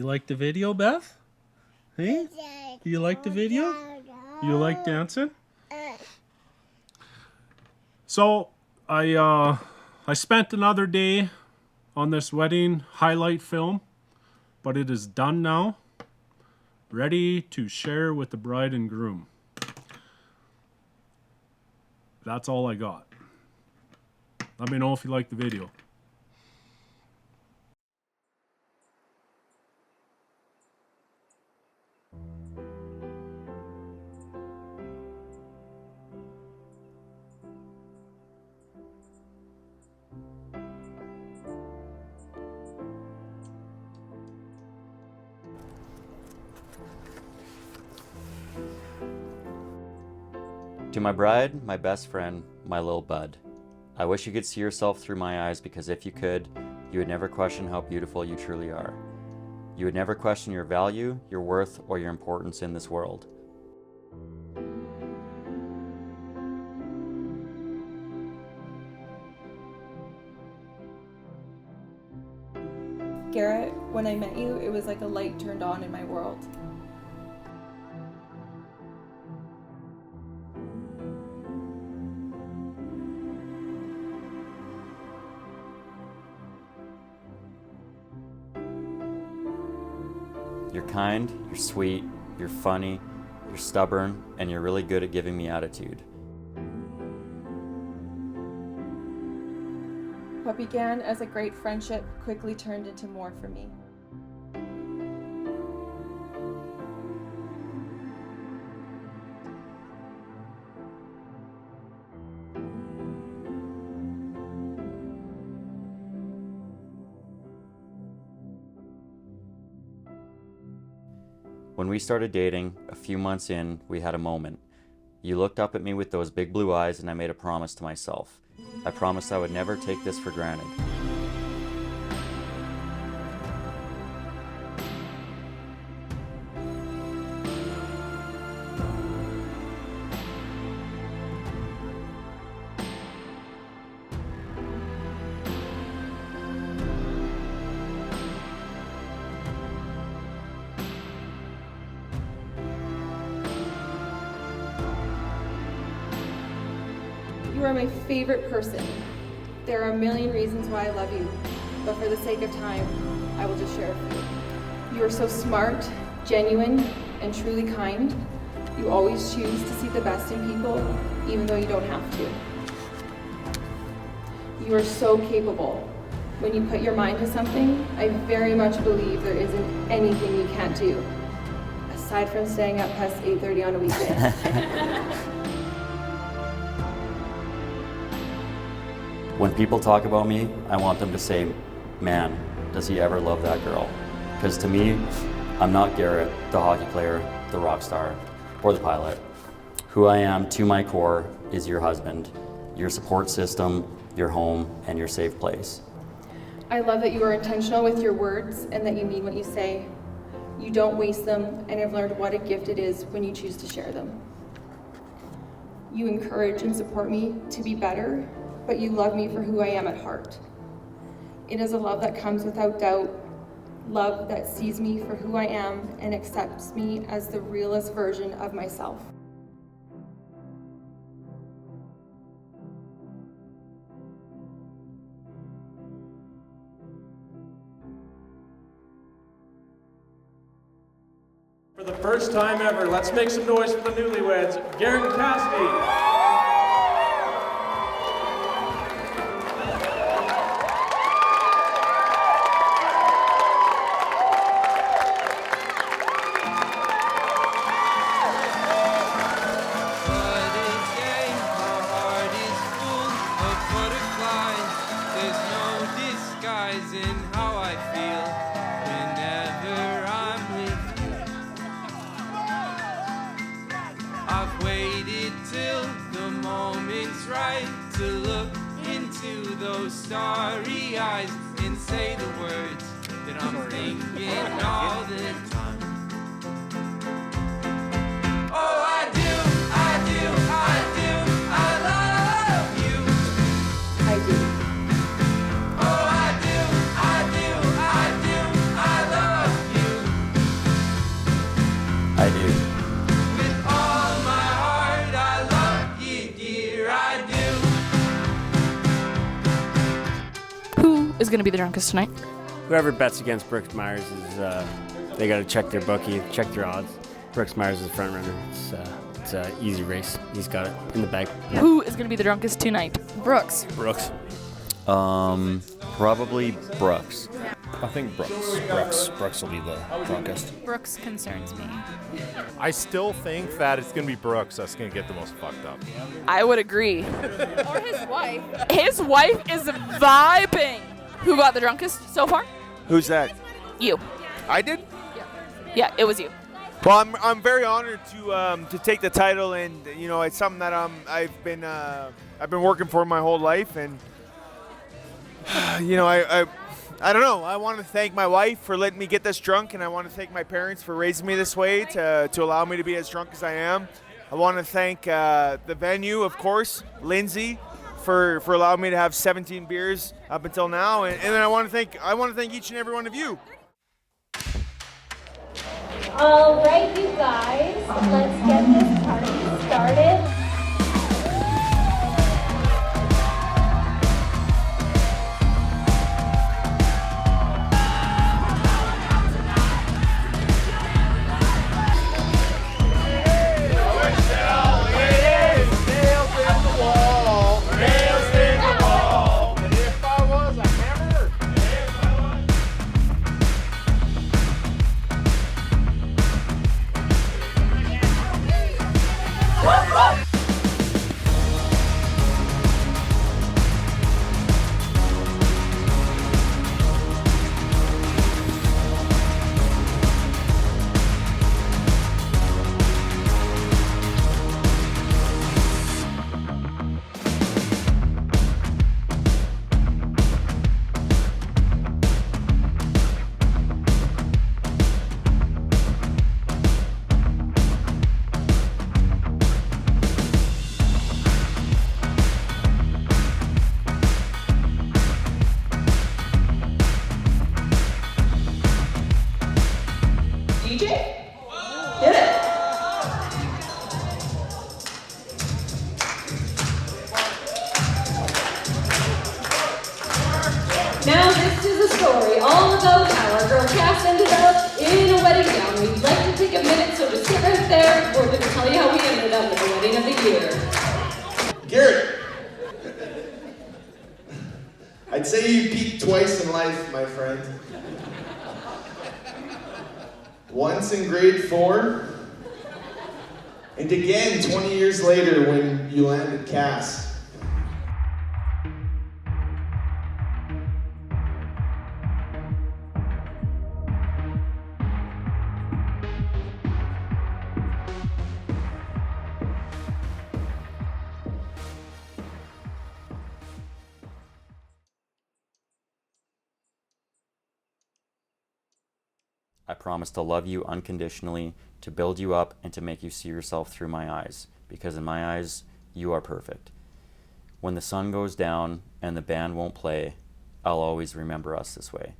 like the video, Beth? Hey? You like the video? You like dancing? So, I spent another day on this wedding highlight film, but it is done now. Ready to share with the bride and groom. That's all I got. Let me know if you like the video. To my bride, my best friend, my little bud, I wish you could see yourself through my eyes, because if you could, you would never question how beautiful you truly are. You would never question your value, your worth, or your importance in this world. Garrett, when I met you, it was like a light turned on in my world. You're kind, you're sweet, you're funny, you're stubborn, and you're really good at giving me attitude. What began as a great friendship quickly turned into more for me. When we started dating, a few months in, we had a moment. You looked up at me with those big blue eyes, and I made a promise to myself. I promised I would never take this for granted. You are my favorite person. There are a million reasons why I love you, but for the sake of time, I will just share a few. You are so smart, genuine, and truly kind. You always choose to see the best in people, even though you don't have to. You are so capable. When you put your mind to something, I very much believe there isn't anything you can't do, aside from staying up past 8:30 on a weekday. When people talk about me, I want them to say, man, does he ever love that girl? Because to me, I'm not Garrett, the hockey player, the rock star, or the pilot. Who I am to my core is your husband, your support system, your home, and your safe place. I love that you are intentional with your words and that you mean what you say. You don't waste them, and I've learned what a gift it is when you choose to share them. You encourage and support me to be better, but you love me for who I am at heart. It is a love that comes without doubt, love that sees me for who I am and accepts me as the realest version of myself. For the first time ever, let's make some noise for the newlyweds, Garrett and Cassidy. In how I feel whenever I'm with you. I've waited till the moment's right to look into those starry eyes and say the words that I'm thinking all the time. Oh, I do, I love you. I do. Oh, I love you. I do. With all my heart, I love you, dear, I do. Who is going to be the drunkest tonight? Whoever bets against Brooks Myers is, they got to check their bookie, check their odds. Brooks Myers is the front runner. It's an easy race. He's got it in the bag. Who is going to be the drunkest tonight? Brooks. Brooks. Probably Brooks. I think Brooks will be the drunkest. Brooks concerns me. I still think that it's going to be Brooks that's going to get the most fucked up. I would agree. Or his wife. His wife is vibing. Who got the drunkest so far? Who's that? You. I did? Yeah, it was you. Well, I'm very honored to take the title, and you know it's something that I've been working for my whole life, and you know I don't know. I want to thank my wife for letting me get this drunk, and I want to thank my parents for raising me this way to allow me to be as drunk as I am. I want to thank the venue, of course, Lindsay, for allowing me to have 17 beers up until now, and then I want to thank each and every one of you. All right, you guys, let's get this party started. Now this is a story all about how our girl Cass ended up in a wedding gown. We'd like to take a minute, so just sit right there. We're going to tell you how we ended up at the wedding of the year. Garrett, I'd say you peaked twice in life, my friend. Once in grade 4, and again 20 years later when you landed Cass. I promise to love you unconditionally, to build you up, and to make you see yourself through my eyes, because in my eyes, you are perfect. When the sun goes down and the band won't play, I'll always remember us this way.